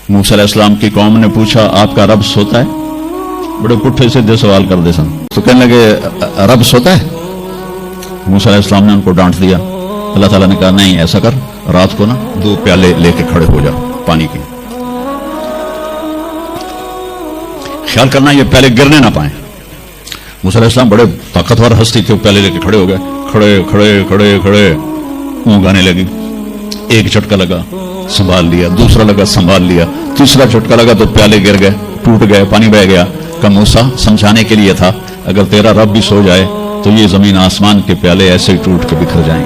موسیٰ علیہ السلام کی قوم نے پوچھا آپ کا رب سوتا ہے؟ بڑے پٹھے سیدھے سوال کر دے سن، تو کہنے لگے رب سوتا ہے؟ موسیٰ علیہ السلام نے ان کو ڈانٹ دیا. اللہ تعالیٰ نے کہا نہیں، ایسا کر، رات کو نا 2 پیالے لے کے کھڑے ہو جا پانی کے، خیال کرنا یہ پیالے گرنے نہ پائیں. موسیٰ علیہ السلام بڑے طاقتور ہستی تھے، وہ پیالے لے کے کھڑے ہو گئے. کھڑے کھڑے کھڑے کھڑے اونگ آنے لگی. ایک جھٹکا لگا، سنبھال لیا. دوسرا لگا، سنبھال لیا. تیسرا جھٹکا لگا تو پیالے گر گئے، ٹوٹ گئے، پانی بہ گیا. کہ موسیٰ سمجھانے کے لیے تھا، اگر تیرا رب بھی سو جائے تو یہ زمین آسمان کے پیالے ایسے ہی ٹوٹ کے بکھر جائیں.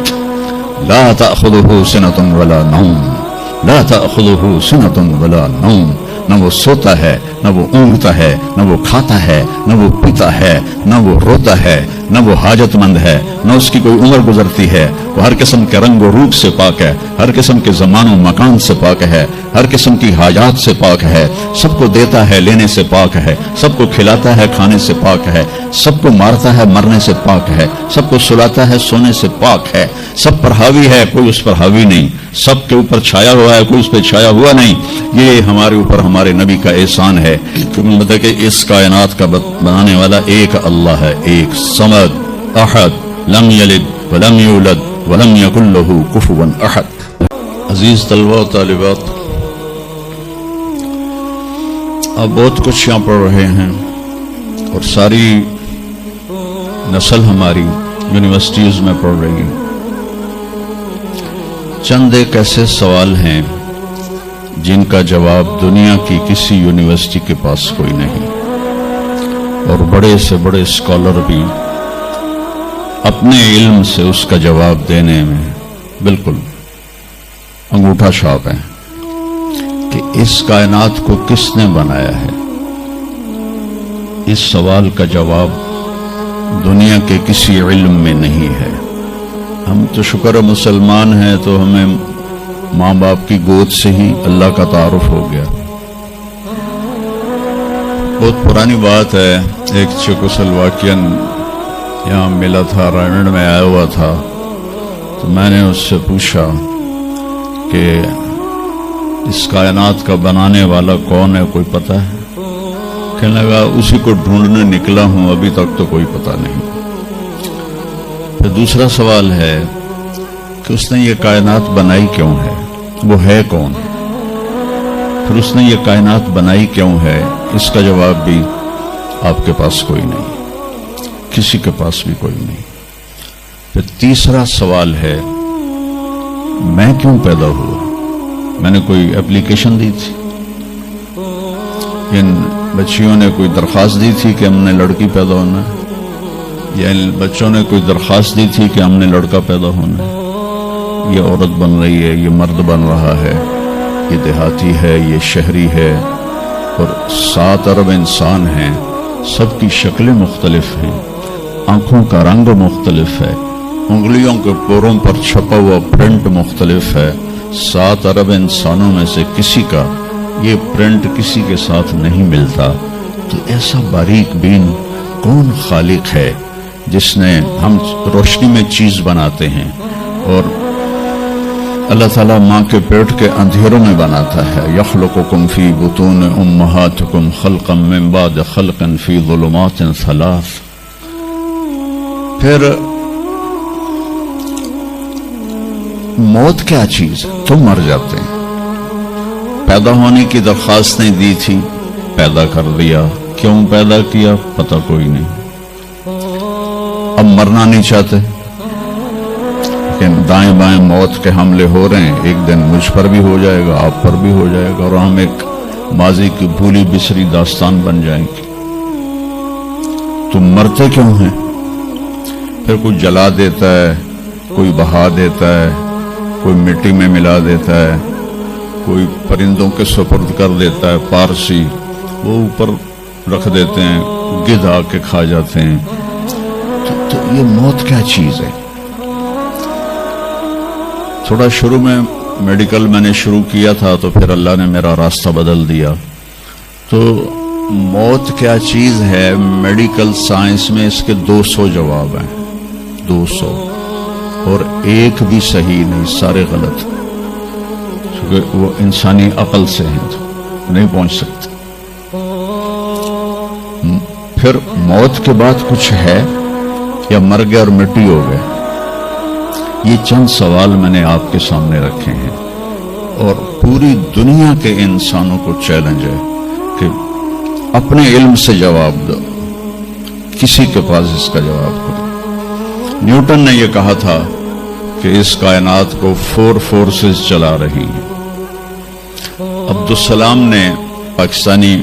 لا تأخذہ سنۃ ولا نوم، لا تأخذہ سنۃ ولا نوم. نہ وہ سوتا ہے، نہ وہ اونگتا ہے، نہ وہ کھاتا ہے، نہ وہ پیتا ہے، نہ وہ روتا ہے، نہ وہ حاجت مند ہے، نہ اس کی کوئی عمر گزرتی ہے. وہ ہر قسم کے رنگ و روپ سے پاک ہے، ہر قسم کے زمان و مکان سے پاک ہے، ہر قسم کی حاجات سے پاک ہے. سب کو دیتا ہے، لینے سے پاک ہے. سب کو کھلاتا ہے، کھانے سے پاک ہے. سب کو مارتا ہے، مرنے سے پاک ہے. سب کو سلاتا ہے، سونے سے پاک ہے. سب پر حاوی ہے، کوئی اس پر حاوی نہیں. سب کے اوپر چھایا ہوا ہے، کوئی اس پہ چھایا ہوا نہیں. یہ ہمارے اوپر ہمارے نبی کا احسان ہے کہ اس کائنات کا بنانے والا ایک اللہ ہے، ایک صمد احد لم یلد ولم یولد ولم یکن لہ کفوا احد. عزیز طلبہ و طالبات، آپ بہت کچھ یہاں پڑھ رہے ہیں اور ساری نسل ہماری یونیورسٹیز میں پڑھ رہی ہے. چند ایک ایسے سوال ہیں جن کا جواب دنیا کی کسی یونیورسٹی کے پاس کوئی نہیں، اور بڑے سے بڑے اسکالر بھی اپنے علم سے اس کا جواب دینے میں بالکل انگوٹھا چھاپ ہیں کہ اس کائنات کو کس نے بنایا ہے. اس سوال کا جواب دنیا کے کسی علم میں نہیں ہے. ہم تو شکر مسلمان ہیں تو ہمیں ماں باپ کی گود سے ہی اللہ کا تعارف ہو گیا. بہت پرانی بات ہے، ایک چیکوسلواکین یہاں ملا تھا، رائمنڈ میں آیا ہوا تھا، تو میں نے اس سے پوچھا کہ اس کائنات کا بنانے والا کون ہے، کوئی پتہ ہے؟ کہنے لگا اسی کو ڈھونڈنے نکلا ہوں، ابھی تک تو کوئی پتہ نہیں. پھر دوسرا سوال ہے کہ اس نے یہ کائنات بنائی کیوں ہے، وہ ہے کون؟ پھر اس نے یہ کائنات بنائی کیوں ہے، اس کا جواب بھی آپ کے پاس کوئی نہیں، کسی کے پاس بھی کوئی نہیں. پھر تیسرا سوال ہے میں کیوں پیدا ہوا؟ میں نے کوئی اپلیکیشن دی تھی؟ ان بچیوں نے کوئی درخواست دی تھی کہ ہم نے لڑکی پیدا ہونا ہے؟ یا ان بچوں نے کوئی درخواست دی تھی کہ ہم نے لڑکا پیدا ہونا ہے؟ یہ عورت بن رہی ہے، یہ مرد بن رہا ہے، یہ دیہاتی ہے، یہ شہری ہے، اور 7 ارب انسان ہیں. سب کی شکلیں مختلف ہیں، آنکھوں کا رنگ مختلف ہے، انگلیوں کے پوروں پر چھپا ہوا پرنٹ مختلف ہے. 7 ارب انسانوں میں سے کسی کا یہ پرنٹ کسی کے ساتھ نہیں ملتا. تو ایسا باریک بین کون خالق ہے جس نے، ہم روشنی میں چیز بناتے ہیں اور اللہ تعالیٰ ماں کے پیٹ کے اندھیروں میں بناتا ہے. یخلقکم فی بطون امہاتکم خلقا من بعد خلق فی ظلمات 3. پھر موت کیا چیز؟ تم مر جاتے ہیں. پیدا ہونے کی درخواست نہیں دی تھی، پیدا کر دیا. کیوں پیدا کیا پتہ کوئی نہیں. اب مرنا نہیں چاہتے، لیکن دائیں بائیں موت کے حملے ہو رہے ہیں. ایک دن مجھ پر بھی ہو جائے گا، آپ پر بھی ہو جائے گا، اور ہم ایک ماضی کی بھولی بسری داستان بن جائیں گے. تم مرتے کیوں ہیں؟ پھر کوئی جلا دیتا ہے، کوئی بہا دیتا ہے، کوئی مٹی میں ملا دیتا ہے، کوئی پرندوں کے سپرد کر دیتا ہے، پارسی وہ اوپر رکھ دیتے ہیں، گدھ آ کے کھا جاتے ہیں. تو یہ موت کیا چیز ہے؟ تھوڑا شروع میں میڈیکل میں نے شروع کیا تھا، تو پھر اللہ نے میرا راستہ بدل دیا. تو موت کیا چیز ہے، میڈیکل سائنس میں اس کے 200 جواب ہیں، 200، اور ایک بھی صحیح نہیں، سارے غلط، کیونکہ وہ انسانی عقل سے ہیں. نہیں پہنچ سکتے. پھر موت کے بعد کچھ ہے یا مر گیا اور مٹی ہو گئے؟ یہ چند سوال میں نے آپ کے سامنے رکھے ہیں اور پوری دنیا کے انسانوں کو چیلنج ہے کہ اپنے علم سے جواب دو. کسی کے پاس اس کا جواب کرو. نیوٹن نے یہ کہا تھا کہ اس کائنات کو 4 فورسز چلا رہی ہیں. عبدالسلام نے پاکستانی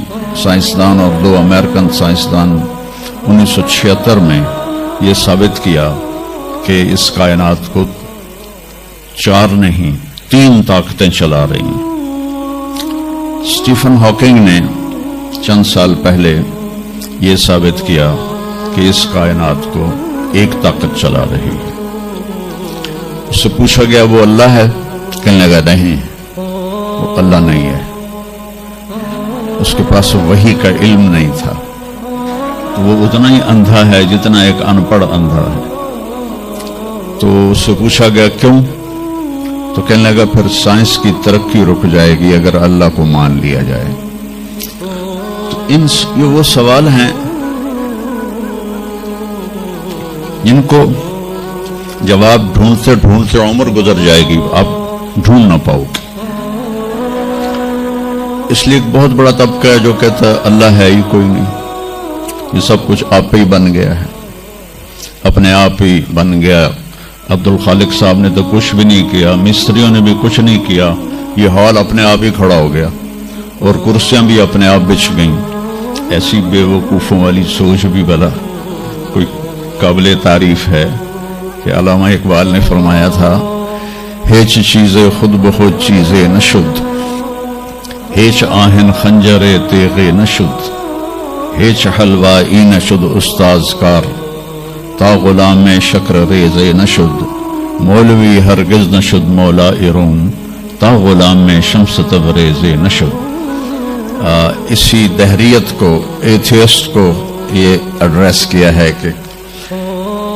سائنسدان اور 2 امریکن سائنسدان 1976 میں یہ ثابت کیا کہ اس کائنات کو 4 نہیں 3 طاقتیں چلا رہی ہیں. اسٹیفن ہاکنگ نے چند سال پہلے یہ ثابت کیا کہ اس کائنات کو 1 طاقت چلا رہی ہے. اس سے پوچھا گیا وہ اللہ ہے؟ کہنے لگا نہیں، وہ اللہ نہیں ہے. اس کے پاس وحی کا علم نہیں تھا. تو وہ اتنا ہی اندھا ہے جتنا ایک ان پڑھ اندھا ہے. تو اس سے پوچھا گیا کیوں؟ تو کہنے لگا پھر سائنس کی ترقی رک جائے گی اگر اللہ کو مان لیا جائے. تو یہ وہ سوال ہیں جن کو جواب ڈھونڈتے ڈھونڈتے عمر گزر جائے گی، آپ ڈھونڈ نہ پاؤ گے. اس لیے ایک بہت بڑا طبقہ ہے جو کہتا ہے اللہ ہے ہی کوئی نہیں، یہ سب کچھ آپ ہی بن گیا ہے، اپنے آپ ہی بن گیا. عبد الخالق صاحب نے تو کچھ بھی نہیں کیا، مستریوں نے بھی کچھ نہیں کیا، یہ ہال اپنے آپ ہی کھڑا ہو گیا اور کرسیاں بھی اپنے آپ بچھ گئیں. ایسی بے وقوفوں والی سوچ بھی بلا کوئی قابل تعریف ہے کہ علامہ اقبال نے فرمایا تھا ہیچ چیزیں خود بخود چیزیں نشد، ہیچ آہن خنجر تیغے نشد، ہیچ حلوائی نشد استاذ کار، تا غلام شکر ریزے نشد، مولوی ہرگز نشد مولا روم، تا غلام شمس تبریزے نشد. اسی دہریت کو، ایتھیسٹ کو یہ ایڈریس کیا ہے کہ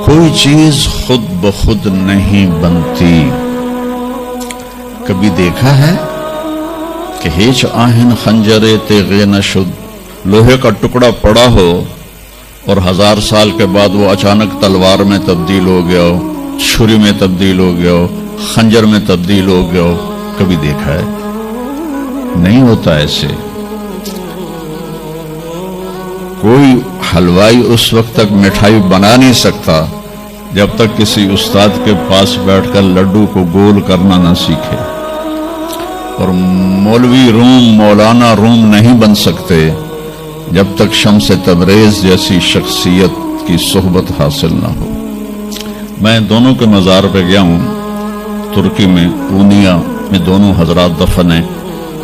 کوئی چیز خود بخود نہیں بنتی. کبھی دیکھا ہے کہ ہیچ آہن خنجر تیغے نشد، لوہے کا ٹکڑا پڑا ہو اور 1000 سال کے بعد وہ اچانک تلوار میں تبدیل ہو گیا ہو، چھری میں تبدیل ہو گیا ہو، خنجر میں تبدیل ہو گیا ہو؟ کبھی دیکھا ہے؟ نہیں ہوتا ایسے. کوئی حلوائی اس وقت تک مٹھائی بنا نہیں سکتا جب تک کسی استاد کے پاس بیٹھ کر لڈو کو گول کرنا نہ سیکھے. اور مولوی روم، مولانا روم نہیں بن سکتے جب تک شمس تبریز جیسی شخصیت کی صحبت حاصل نہ ہو. میں دونوں کے مزار پہ گیا ہوں، ترکی میں پونیا میں دونوں حضرات دفن ہیں،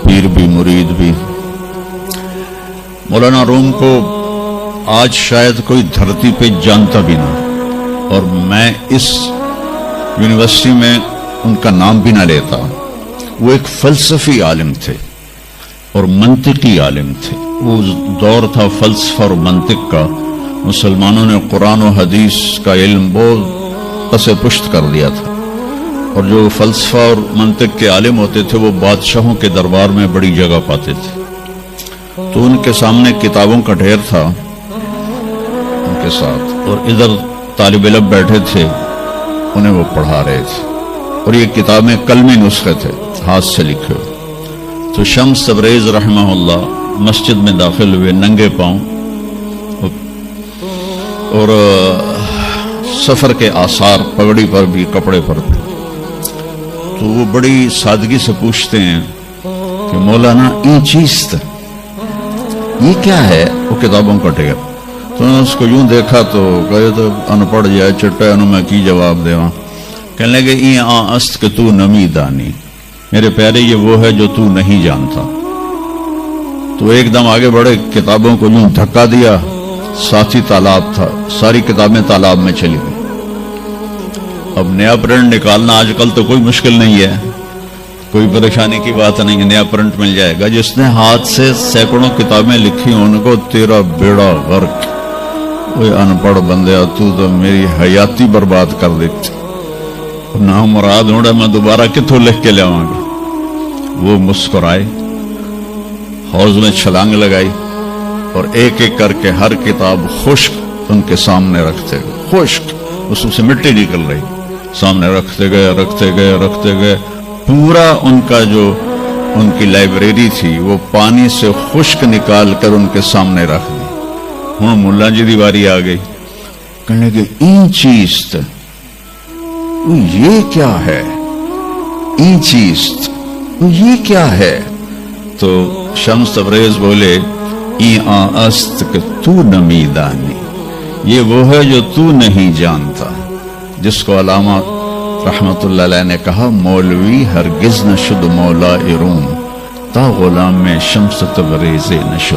پیر بھی مرید بھی. مولانا روم کو آج شاید کوئی دھرتی پہ جانتا بھی نہ، اور میں اس یونیورسٹی میں ان کا نام بھی نہ لیتا. وہ ایک فلسفی عالم تھے اور منطقی عالم تھے. وہ دور تھا فلسفہ اور منطق کا. مسلمانوں نے قرآن و حدیث کا علم بہت پس پشت کر دیا تھا، اور جو فلسفہ اور منطق کے عالم ہوتے تھے وہ بادشاہوں کے دربار میں بڑی جگہ پاتے تھے. تو ان کے سامنے کتابوں کا ڈھیر تھا ان کے ساتھ، اور ادھر طالب علم بیٹھے تھے، انہیں وہ پڑھا رہے تھے. اور یہ کتابیں قلمی نسخے تھے، ہاتھ سے لکھے ہوئے. تو شمس تبریز رحمہ اللہ مسجد میں داخل ہوئے ننگے پاؤں، اور سفر کے آثار پگڑی پر بھی، کپڑے پر بھی. تو وہ بڑی سادگی سے پوچھتے ہیں کہ مولانا این چیز یہ کیا ہے؟ وہ کتابوں کا ڈھیر. تو نے اس کو یوں دیکھا تو کہے تو ان پڑھ جائے چٹے انہوں میں کی جواب دے وہاں. کہنے لگے این است کہ تو نمی دانی، میرے پیارے یہ وہ ہے جو تو نہیں جانتا. تو ایک دم آگے بڑھے، کتابوں کو یوں دھکا دیا، ساتھی تالاب تھا، ساری کتابیں تالاب میں چلی گئی. اب نیا پرنٹ نکالنا آج کل تو کوئی مشکل نہیں ہے، کوئی پریشانی کی بات نہیں ہے، نیا پرنٹ مل جائے گا. جس نے ہاتھ سے سینکڑوں کتابیں لکھی ان کو تیرا بیڑا غرق. وہ ان پڑھ بندیا تو میری حیاتی برباد کر دیتی، نہ مراد ہوڑا میں دوبارہ کتوں لکھ کے لے آؤں گا. وہ مسکرائے، حوض میں چھلانگ لگائی اور ایک ایک کر کے ہر کتاب خشک ان کے سامنے رکھتے گئے، خشک، اس میں سے مٹی نکل رہی، سامنے رکھتے گئے، پورا ان کا جو ان کی لائبریری تھی وہ پانی سے خشک نکال کر ان کے سامنے رکھ دی۔ ہوں ملا جی دی باری آ گئی، کہنے لگے این چیز یہ کیا ہے، این چیز یہ کیا ہے؟ تو شمس تبریز بولے این است کہ تو نمی دانی، یہ وہ ہے جو تو نہیں جانتا، جس کو علامہ رحمت اللہ علیہ نے کہا مولوی ہرگز نہ شد مولا روم تا غلام میں شمس تبریز نہ شد۔